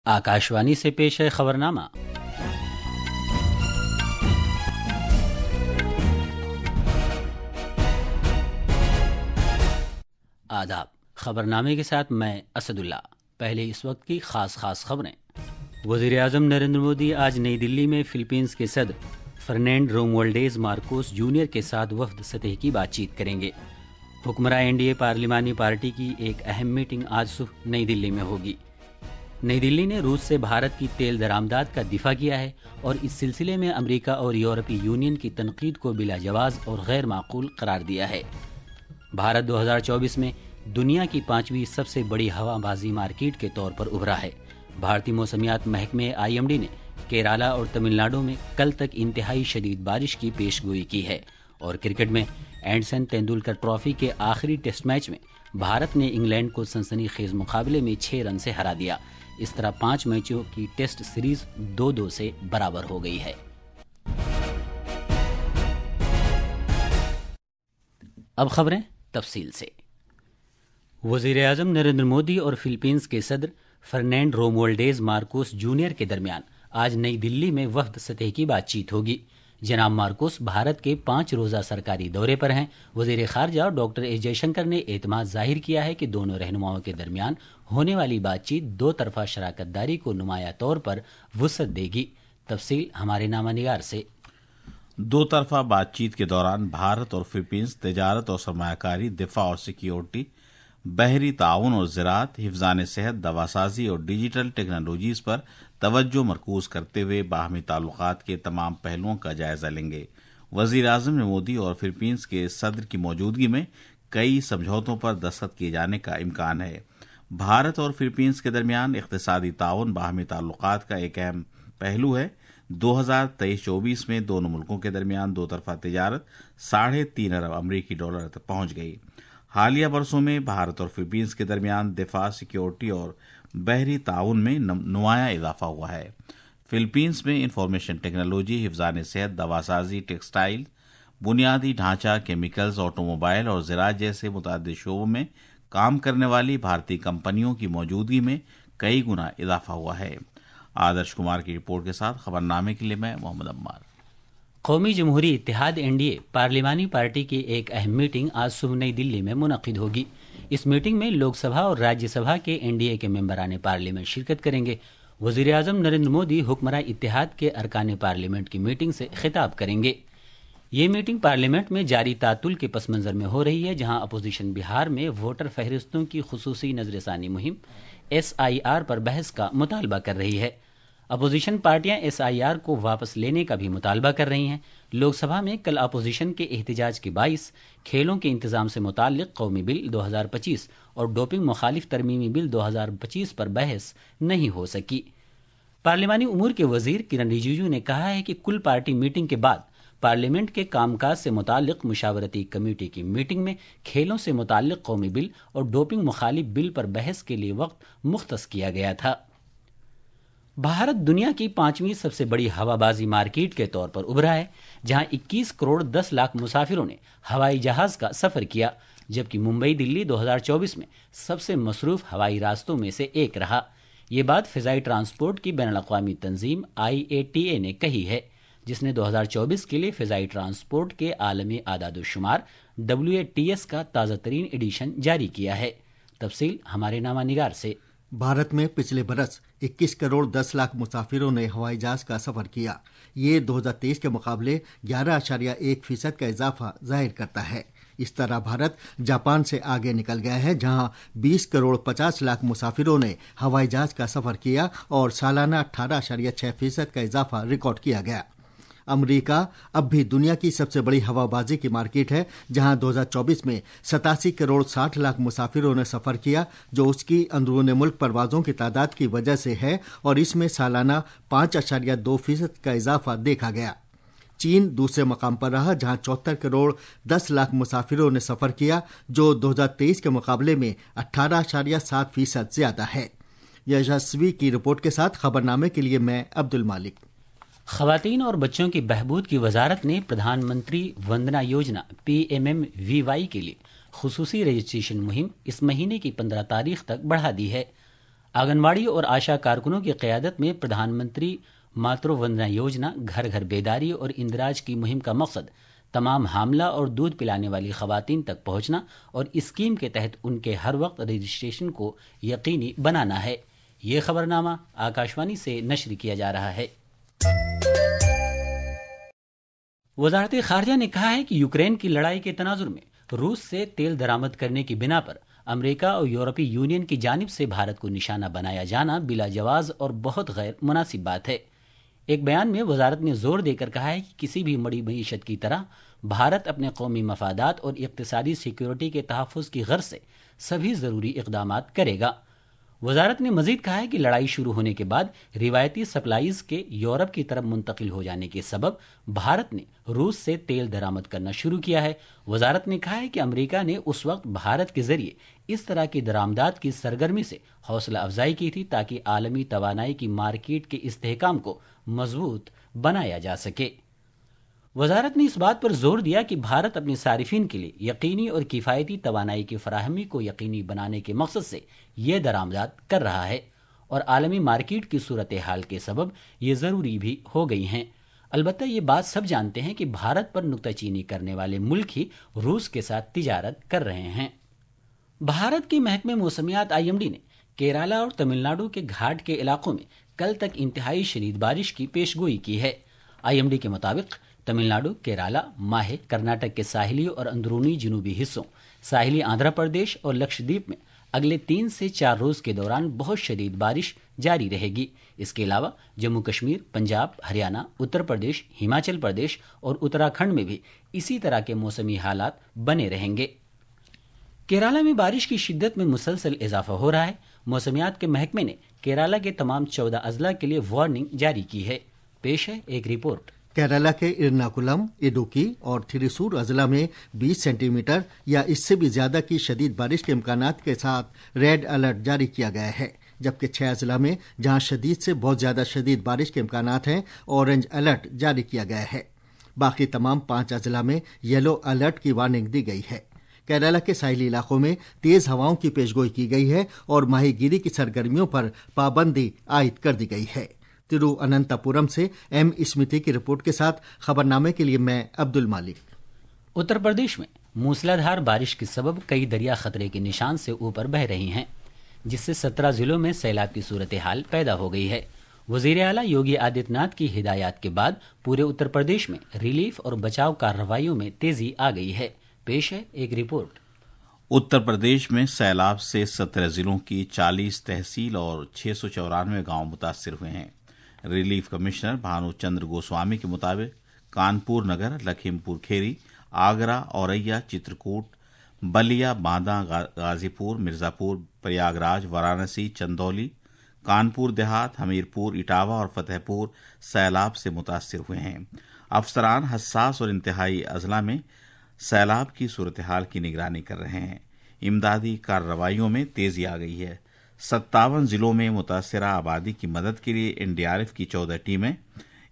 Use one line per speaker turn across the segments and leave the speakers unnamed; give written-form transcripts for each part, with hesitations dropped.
आकाशवाणी से पेश है खबरनामा। आदाब। खबरनामे के साथ मैं असदुल्ला। पहले इस वक्त की खास खबरें। वज़ीर आज़म नरेंद्र मोदी आज नई दिल्ली में फिलीपींस के सदर फर्नांड रोमुआल्डेज मार्कोस जूनियर के साथ वफ्द सतह की बातचीत करेंगे। हुक्मरान एनडीए पार्लिमानी पार्टी की एक अहम मीटिंग आज सुबह नई दिल्ली में होगी। नई दिल्ली ने रूस से भारत की तेल दरामदाद का दिफा किया है और इस सिलसिले में अमेरिका और यूरोपीय यूनियन की तनकीद को बिला जवाज़ और गैर माकूल करार दिया है। भारत 2024 में दुनिया की 5वीं सबसे बड़ी हवाबाजी मार्केट के तौर पर उभरा है। भारतीय मौसमियात महकमे IMD ने केरला और तमिलनाडु में कल तक इंतहाई शदीद बारिश की पेशगोई की है। और क्रिकेट में एंडरसन तेंदुलकर ट्रॉफी के आखिरी टेस्ट मैच में भारत ने इंग्लैंड को सनसनीखेज मुकाबले में 6 रन से हरा दिया। इस तरह 5 मैचों की टेस्ट सीरीज 2-2 से बराबर हो गई है। अब खबरें तफसील से। वज़ीर आज़म नरेंद्र मोदी और फिलीपींस के सदर फर्नांड रोमुआल्डेज मार्कोस जूनियर के दरमियान आज नई दिल्ली में वफ्द सतह की बातचीत होगी। जनाब मार्कोस भारत के 5 रोज़ा सरकारी दौरे पर हैं। वज़ीर ख़ारजा डॉक्टर एस जयशंकर ने एतमाद जाहिर किया है कि दोनों रहनुमाओं के दरमियान होने वाली बातचीत 2 तरफ़ा शराकतदारी को नुमाया तौर पर वुसअत देगी। तफसील हमारे नामानिगार से।
2 तरफ़ा बातचीत के दौरान भारत और फिलीपींस तिजारत और सरमायाकारी, दिफा और सिक्योरिटी, बहरी ताउन और ज़राअत, हिफ़्ज़ान सेहत, दवासाजी और डिजिटल टेक्नोलॉजीज़ पर तवज्जो मरकूज़ करते हुए बाहमी ताल्लुकात के तमाम पहलुओं का जायजा लेंगे। वज़ीर आज़म ने मोदी और फिलीपींस के सदर की मौजूदगी में कई समझौतों पर दस्तखत किए जाने का इम्कान है। भारत और फिलीपींस के दरमियान इक़्तिसादी ताउन बाहमी ताल्लुकात का एक अहम पहलू है। 2023-24 में दोनों मुल्कों के दरमियान 2 तरफ़ा तिजारत $3.5 अरब अमरीकी डॉलर तक पहुंच गई। हालिया बरसों में भारत और फिलीपींस के दरमियान दिफा, सिक्योरिटी और बहरी ताउन में नुमाया इजाफा हुआ है। फिलीपींस में इंफॉर्मेशन टेक्नोलॉजी, हिफ़्ज़ान सेहत, दवासाजी, टेक्सटाइल, बुनियादी ढांचा, केमिकल्स, ऑटोमोबाइल और ज़राअत जैसे मुतअद्दिद शोबों में काम करने वाली भारतीय कंपनियों की मौजूदगी में कई गुना इजाफा हुआ है। आदर्श कुमार की रिपोर्ट के साथ खबरनामे के लिए मैं मोहम्मद अम्मार।
कौमी जमहूरी इत्तेहाद NDA पार्लिमानी पार्टी की एक अहम मीटिंग आज सुबह नई दिल्ली में मुनक़िद होगी। इस मीटिंग में लोकसभा और राज्यसभा के NDA के मेंबरान पार्लियामेंट शिरकत करेंगे। वज़ीर आज़म नरेंद्र मोदी हुक्मरान इत्तेहाद के अरकान पार्लियामेंट की मीटिंग से खिताब करेंगे। ये मीटिंग पार्लियामेंट में जारी तातुल के पस मंज़र में हो रही है, जहां अपोजिशन बिहार में वोटर फहरिस्तों की खुसूसी नजरसानी मुहिम SIR पर बहस का मुतालबा कर रही है। अपोजिशन पार्टियां SIR को वापस लेने का भी मुतालबा कर रही हैं। लोकसभा में कल अपोजिशन के एहतजाज के बाइस खेलों के इंतजाम से मुताल्लिक कौमी बिल 2025 और डोपिंग मुखालिफ तरमीमी बिल 2025 पर बहस नहीं हो सकी। पार्लिमानी उमूर के वजीर किरण रिजिजू ने कहा है कि कुल पार्टी मीटिंग के बाद पार्लियामेंट के कामकाज से मुताल्लिक मुशावरती कमेटी की मीटिंग में खेलों से मुताल्लिक कौमी बिल और डोपिंग मुखालिफ बिल पर बहस के लिए वक्त मुख्तस किया गया था। भारत दुनिया की 5वीं सबसे बड़ी हवाबाजी मार्केट के तौर पर उभरा है, जहां 21 करोड़ 10 लाख मुसाफिरों ने हवाई जहाज का सफर किया, जबकि मुंबई दिल्ली 2024 में सबसे मसरूफ हवाई रास्तों में से एक रहा। ये बात फ़िज़ाई ट्रांसपोर्ट की बैनुल-अक़वामी तंजीम IATA ने कही है, जिसने 2024 के लिए फ़िज़ाई ट्रांसपोर्ट के आलमी आदाद-ओ-शुमार WATS का ताज़ा तरीन एडिशन जारी किया है। तफसील हमारे नामानिगार से।
भारत में पिछले बरस 21 करोड़ 10 लाख मुसाफिरों ने हवाई जहाज का सफर किया। ये 2023 के मुकाबले 11.1% का इजाफा जाहिर करता है। इस तरह भारत जापान से आगे निकल गया है, जहां 20 करोड़ 50 लाख मुसाफिरों ने हवाई जहाज का सफर किया और सालाना 18.6% का इजाफा रिकॉर्ड किया गया। अमेरिका अब भी दुनिया की सबसे बड़ी हवाबाजी की मार्केट है, जहां 2024 में 87 करोड़ 60 लाख मुसाफिरों ने सफ़र किया, जो उसकी अंदरूनी मुल्क परवाज़ों की तादाद की वजह से है और इसमें सालाना 5.2% का इजाफा देखा गया। चीन दूसरे मकाम पर रहा, जहां 74 करोड़ 10 लाख मुसाफिरों ने सफ़र किया, जो 2023 के मुकाबले में 18.7% ज़्यादा है। यशस्वी की रिपोर्ट के साथ खबरनामे के लिए मैं अब्दुल मालिक।
ख़वातीन और बच्चों की बहबूद की वजारत ने प्रधानमंत्री वंदना योजना PMMVY के लिए खुसूसी रजिस्ट्रेशन मुहिम इस महीने की 15 तारीख तक बढ़ा दी है। आंगनबाड़ी और आशा कारकुनों की क़यादत में प्रधानमंत्री मातृ वंदना योजना घर घर बेदारी और इंदिराज की मुहिम का मकसद तमाम हामला और दूध पिलाने वाली खवातीन तक पहुंचना और इस स्कीम के तहत उनके हर वक्त रजिस्ट्रेशन को यकीनी बनाना है। ये खबरनामा आकाशवाणी से नश्र किया जा रहा है। वजारत खारजा ने कहा है कि यूक्रेन की लड़ाई के तनाजुर में रूस से तेल दरामद करने की बिना पर अमेरिका और यूरोपीय यूनियन की जानिब से भारत को निशाना बनाया जाना बिला जवाज और बहुत गैर मुनासिब बात है। एक बयान में वजारत ने जोर देकर कहा है कि किसी भी मड़ी मईशत की तरह भारत अपने कौमी मफादात और इक्तिसादी सिक्योरिटी के तहफ़्फ़ुज़ की गर्ज से सभी ज़रूरी इक़दामात करेगा। वजारत ने मजीद कहा है कि लड़ाई शुरू होने के बाद रिवायती सप्लाईज के यूरोप की तरफ मुंतकिल हो जाने के सबब भारत ने रूस से तेल दरामद करना शुरू किया है। वजारत ने कहा है कि अमेरिका ने उस वक्त भारत के जरिए इस तरह की दरामदात की सरगर्मी से हौसला अफजाई की थी ताकि आलमी तवानाई की मार्केट के इस्तेहकाम को मजबूत बनाया जा सके। वजारत ने इस बात पर जोर दिया कि भारत अपने सारिफिन के लिए यकीनी और किफ़ायती तवानाई की फराहमी को यकीनी बनाने के मकसद से ये दरामदात कर रहा है और आलमी मार्केट की सूरत हाल के सबब ये ज़रूरी भी हो गई हैं। अलबत्ता ये बात सब जानते हैं कि भारत पर नुक्ताचीनी करने वाले मुल्क ही रूस के साथ तिजारत कर रहे हैं। भारत के महकमे मौसमियात IMD ने केरला और तमिलनाडु के घाट के इलाकों में कल तक इंतहाई शदीद बारिश की पेशगोई की है। IMD के मुताबिक तमिलनाडु, केरला, माहे, कर्नाटक के साहिली और अंदरूनी जनूबी हिस्सों, साहिली आंध्र प्रदेश और लक्षद्वीप में अगले 3 से 4 रोज के दौरान बहुत शदीद बारिश जारी रहेगी। इसके अलावा जम्मू कश्मीर, पंजाब, हरियाणा, उत्तर प्रदेश, हिमाचल प्रदेश और उत्तराखंड में भी इसी तरह के मौसमी हालात बने रहेंगे। केरला में बारिश की शिद्दत में मुसलसल इजाफा हो रहा है। मौसमियात के महकमे ने केरला के तमाम 14 अजला के लिए वार्निंग जारी की है। पेश है एक रिपोर्ट।
केरला के इरनाकुलम, इडुक्की और थिरुसूर अजला में 20 सेंटीमीटर या इससे भी ज्यादा की शदीद बारिश के इम्कानात के साथ रेड अलर्ट जारी किया गया है, जबकि 6 अजला में जहां शदीद से बहुत ज्यादा शदीद बारिश के इम्कानात हैं ऑरेंज अलर्ट जारी किया गया है। बाकी तमाम 5 अजला में येलो अलर्ट की वार्निंग दी गई है। केरला के साहिली इलाकों में तेज हवाओं की पेशगोई की गई है और माहीगीरी की सरगर्मियों पर पाबंदी आयद कर दी गई है। तिरुअनंतपुरम से M स्मिति की रिपोर्ट के साथ खबरनामे के लिए मैं अब्दुल मालिक।
उत्तर प्रदेश में मूसलाधार बारिश के सबब कई दरिया खतरे के निशान से ऊपर बह रही हैं, जिससे 17 जिलों में सैलाब की सूरत हाल पैदा हो गई है। वजीर आला योगी आदित्यनाथ की हिदायत के बाद पूरे उत्तर प्रदेश में रिलीफ और बचाव कार्रवाइयों में तेजी आ गई है। पेश है एक रिपोर्ट।
उत्तर प्रदेश में सैलाब से 17 जिलों की 40 तहसील और 694 गांव मुतासिर हुए हैं। रिलीफ कमिश्नर भानु चंद्र गोस्वामी के मुताबिक कानपुर नगर, लखीमपुर खीरी, आगरा, औरैया, चित्रकूट, बलिया, बांदा, गाजीपुर, मिर्जापुर, प्रयागराज, वाराणसी, चंदौली, कानपुर देहात, हमीरपुर, इटावा और फतेहपुर सैलाब से मुतासिर हुए हैं। अफसरान हसास और इंतहाई अजला में सैलाब की सूरत हाल की निगरानी कर रहे हैं। इमदादी कार्रवाइयों में तेजी आ गई है। 57 जिलों में मुतासरा आबादी की मदद के लिए NDRF की 14 टीमें,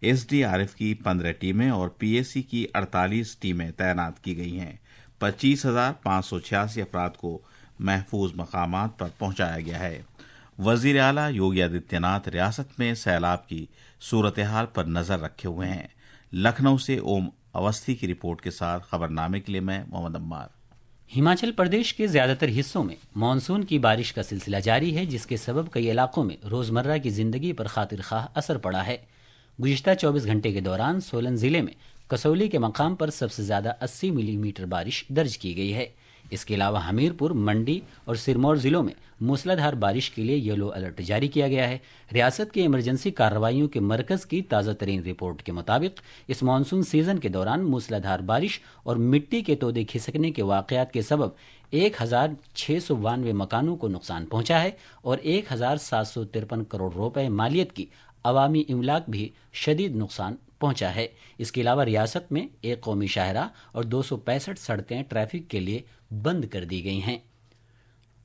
SDRF की 15 टीमें और PAC की 48 टीमें तैनात की गई हैं। 25,586 अफराद को महफूज मकामात पर पहुंचाया गया है। वजीर आला योगी आदित्यनाथ रियासत में सैलाब की सूरत हाल पर नजर रखे हुए हैं। लखनऊ से ओम अवस्थी की रिपोर्ट के साथ खबरनामे के लिए मैं मोहम्मद अम्मार।
हिमाचल प्रदेश के ज्यादातर हिस्सों में मानसून की बारिश का सिलसिला जारी है, जिसके सबब कई इलाकों में रोजमर्रा की जिंदगी पर खातिर खाह असर पड़ा है। गुज़िश्ता 24 घंटे के दौरान सोलन जिले में कसौली के मकाम पर सबसे ज्यादा 80 मिलीमीटर बारिश दर्ज की गई है। इसके अलावा हमीरपुर, मंडी और सिरमौर जिलों में मूसलाधार बारिश के लिए येलो अलर्ट जारी किया गया है। रियासत के इमरजेंसी कार्रवाइयों के मरकज की ताज़ा तरीन रिपोर्ट के मुताबिक इस मानसून सीजन के दौरान मूसलाधार बारिश और मिट्टी के तोदे खिसकने के वाकयात के सबब 1,692 मकानों को नुकसान पहुंचा है और 1,753 करोड़ रुपए मालियत की अवामी इमलाक भी शदीद नुकसान पहुंचा है। इसके अलावा रियासत में एक कौमी शाहरा और 265 सड़कें ट्रैफिक के लिए बंद कर दी गई हैं।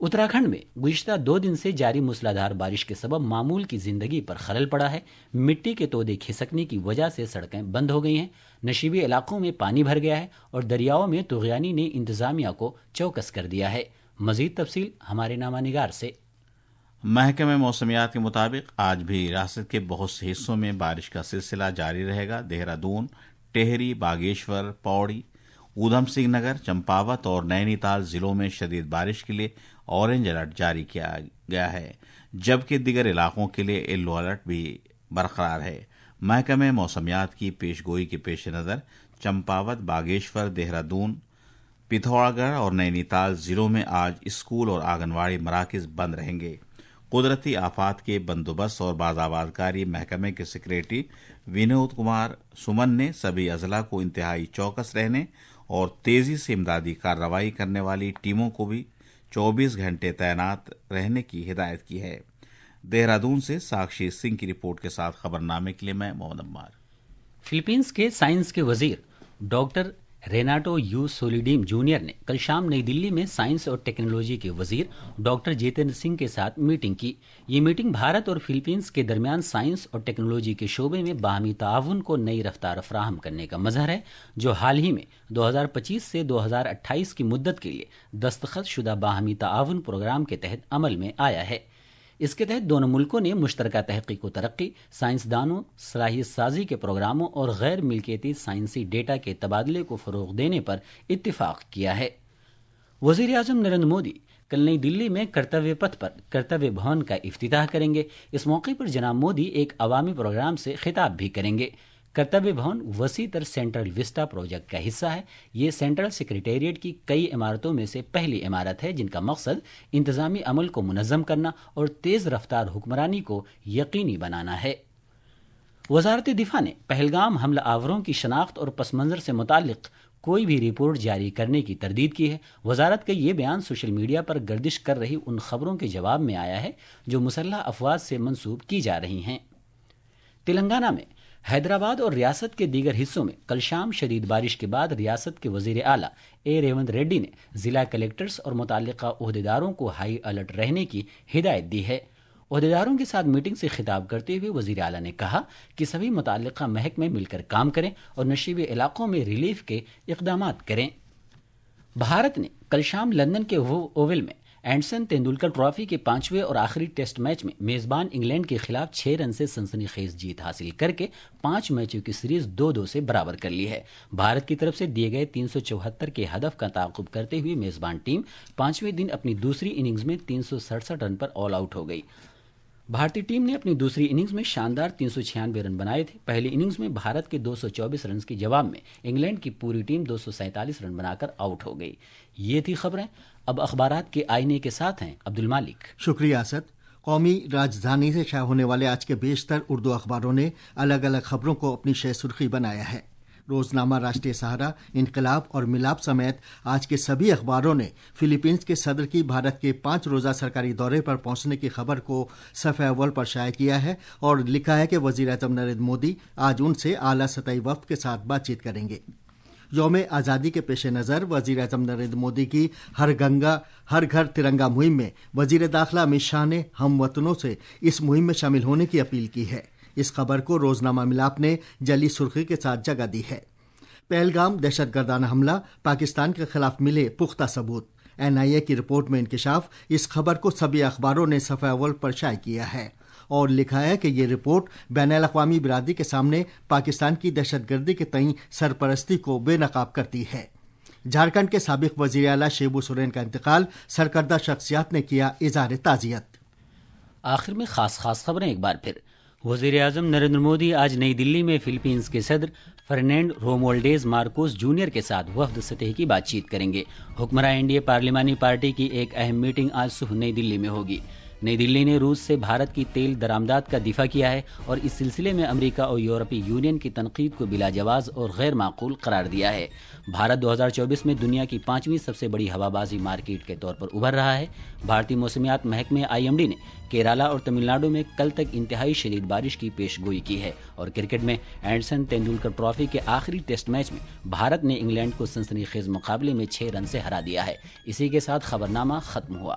उत्तराखंड में गुज़िश्ता 2 दिन से जारी मूसलाधार बारिश के सबब मामूल की जिंदगी पर खलल पड़ा है। मिट्टी के तोदे खिसकने की वजह से सड़कें बंद हो गई हैं, नशीबी इलाकों में पानी भर गया है और दरियाओं में तुग़यानी ने इंतजामिया को चौकस कर दिया है। मजीद तफसील हमारे नामा निगार से।
محکمہ موسمیات کے مطابق آج بھی ریاست کے بہت سے حصوں میں بارش کا سلسلہ جاری رہے گا۔ دہرادون، ٹہری، باگیشور، پوڑی، ادھم سنگھ نگر، چمپاوت اور نینی تال ضلعوں میں شدید بارش کے لیے اورنج الرٹ جاری کیا گیا ہے، جبکہ دیگر علاقوں کے لیے یلو الرٹ بھی برقرار ہے۔ محکمہ موسمیات کی پیش گوئی کے پیش نظر چمپاوت، باگیشور، دہرادون، پتھوڑا گڑھ اور نینی تال ضلعوں میں آج اسکول اور آنگن واڑی مراکز بند رہیں گے۔ قدرتی آفات کے بندوبست اور باز آباد کاری محکمے کے سیکریٹری ونود کمار سمن نے سبھی اضلاع کو انتہائی چوکس رہنے اور تیزی سے امدادی کارروائی کرنے والی ٹیموں کو بھی 24 گھنٹے تعینات رہنے کی ہدایت کی ہے۔ دہرادون سے ساکشی سنگھ کی رپورٹ کے ساتھ خبرنامے کے لیے میں محمد عمار۔
فلپینز کے سائنس کے وزیر ڈاکٹر ریناٹو یو سولیڈیم جونیئر نے کل شام نئی دلی میں سائنس اور ٹیکنالوجی کے وزیر ڈاکٹر جتیندر سنگھ کے ساتھ میٹنگ کی۔ یہ میٹنگ بھارت اور فلپینز کے درمیان سائنس اور ٹیکنالوجی کے شعبے میں باہمی تعاون کو نئی رفتار فراہم کرنے کا مظہر ہے، جو حال ہی میں 2025 سے 2028 کی مدت کے لیے دستخط شدہ باہمی تعاون پروگرام کے تحت عمل میں آیا ہے۔ اس کے تحت دونوں ملکوں نے مشترکہ تحقیق و ترقی، سائنسدانوں، صلاحیت سازی کے پروگراموں اور غیر ملکیتی سائنسی ڈیٹا کے تبادلے کو فروغ دینے پر اتفاق کیا ہے۔ وزیر اعظم نریندر مودی کل نئی دلی میں کرتویہ پتھ پر کرتویہ بھون کا افتتاح کریں گے۔ اس موقع پر جناب مودی ایک عوامی پروگرام سے خطاب بھی کریں گے۔ کرتویہ بھون وسیع تر سینٹرل وسٹا پروجیکٹ کا حصہ ہے۔ یہ سینٹرل سیکریٹریٹ کی کئی عمارتوں میں سے پہلی عمارت ہے جن کا مقصد انتظامی عمل کو منظم کرنا اور تیز رفتار حکمرانی کو یقینی بنانا ہے۔ وزارت دفاع نے پہلگام حملہ آوروں کی شناخت اور پس منظر سے متعلق کوئی بھی رپورٹ جاری کرنے کی تردید کی ہے۔ وزارت کا یہ بیان سوشل میڈیا پر گردش کر رہی ان خبروں کے جواب میں آیا ہے جو مسلح افواج سے منسوب کی جا رہی ہیں۔ تلنگانہ میں حیدرآباد اور ریاست کے دیگر حصوں میں کل شام شدید بارش کے بعد ریاست کے وزیر اعلیٰ اے ریونت ریڈی نے ضلع کلیکٹرز اور متعلقہ عہدیداروں کو ہائی الرٹ رہنے کی ہدایت دی ہے۔ عہدیداروں کے ساتھ میٹنگ سے خطاب کرتے ہوئے وزیر اعلیٰ نے کہا کہ سبھی متعلقہ محکمے مل کر کام کریں اور نشیبی علاقوں میں ریلیف کے اقدامات کریں۔ بھارت نے کل شام لندن کے اوول میں اینڈرسن تیندولکر ٹرافی کے 5ویں اور آخری ٹیسٹ میچ میں میزبان انگلینڈ کے خلاف 6 رن سے سنسنی خیز جیت حاصل کر کے 5 میچوں کی سیریز 2-2 سے برابر کر لی ہے۔ بھارت کی طرف سے دیے گئے 374 کے ہدف کا تعاقب کرتے ہوئے میزبان ٹیم 5ویں دن اپنی دوسری اننگز میں 367 رن پر آل آؤٹ ہو گئی۔ بھارتی ٹیم نے اپنی دوسری اننگز میں شاندار 396 رن بنائے تھے۔ پہلی اننگز میں بھارت کے 224 رنز کے جواب میں انگلینڈ کی پوری ٹیم 247 رن بنا کر آؤٹ ہو گئی۔ یہ تھی خبریں۔ اب اخبارات کے آئینے کے ساتھ ہیں عبد المالک۔
شکریہ اسد۔ قومی راجدھانی سے شائع ہونے والے آج کے بیشتر اردو اخباروں نے الگ الگ خبروں کو اپنی شہ سرخی بنایا ہے۔ روزنامہ راشٹریہ سہارا، انقلاب اور ملاب سمیت آج کے سبھی اخباروں نے فلپینز کے صدر کی بھارت کے 5 روزہ سرکاری دورے پر پہنچنے کی خبر کو صفحہ اول پر شائع کیا ہے اور لکھا ہے کہ وزیر اعظم نریندر مودی آج ان سے اعلیٰ سطحی وفد کے ساتھ بات چیت کریں گے۔ یوم آزادی کے پیش نظر وزیر اعظم نریندر مودی کی ہر گھر ترنگا مہم میں وزیر داخلہ امت شاہ نے ہم وطنوں سے اس مہم میں شامل ہونے کی اپیل کی ہے۔ اس خبر کو روزنامہ ملاپ نے جعلی سرخی کے ساتھ جگہ دی ہے۔ پہلگام دہشت گردانہ حملہ، پاکستان کے خلاف ملے پختہ ثبوت۔ NIA کی رپورٹ میں انکشاف۔ اس خبر کو سبھی اخباروں نے صفحہ اول پر شائع کیا ہے اور لکھا ہے کہ یہ رپورٹ بین الاقوامی برادری کے سامنے پاکستان کی دہشت گردی کے تئیں سرپرستی کو بے نقاب کرتی ہے۔ جھارکھنڈ کے سابق وزیر اعلیٰ شیبو سورین کا انتقال، سرکردہ شخصیات نے کیا اظہار تعزیت۔
آخر میں خاص خبریں ایک بار پھر۔ وزیر اعظم نریندر مودی آج نئی دلی میں فلپینز کے صدر فرنینڈ رومولڈیز مارکوس جونیئر کے ساتھ وفد سطح کی بات چیت کریں گے۔ حکمراں NDA پارلیمانی پارٹی کی ایک اہم میٹنگ آج صبح نئی دلی میں ہوگی۔ نئی دلی نے روس سے بھارت کی تیل درآمدات کا دفاع کیا ہے اور اس سلسلے میں امریکہ اور یورپی یونین کی تنقید کو بلا جواز اور غیر معقول قرار دیا ہے۔ بھارت 2024 میں دنیا کی 5ویں سب سے بڑی ہوابازی مارکیٹ کے طور پر ابھر رہا ہے۔ بھارتی موسمیات محکمے IMD نے کیرالہ اور تمل ناڈو میں کل تک انتہائی شدید بارش کی پیش گوئی کی ہے۔ اور کرکٹ میں اینڈرسن تیندولکر ٹرافی کے آخری ٹیسٹ میچ میں بھارت نے انگلینڈ کو سنسنی خیز مقابلے میں 6 رن سے ہرا دیا ہے۔ اسی کے ساتھ خبرنامہ ختم ہوا۔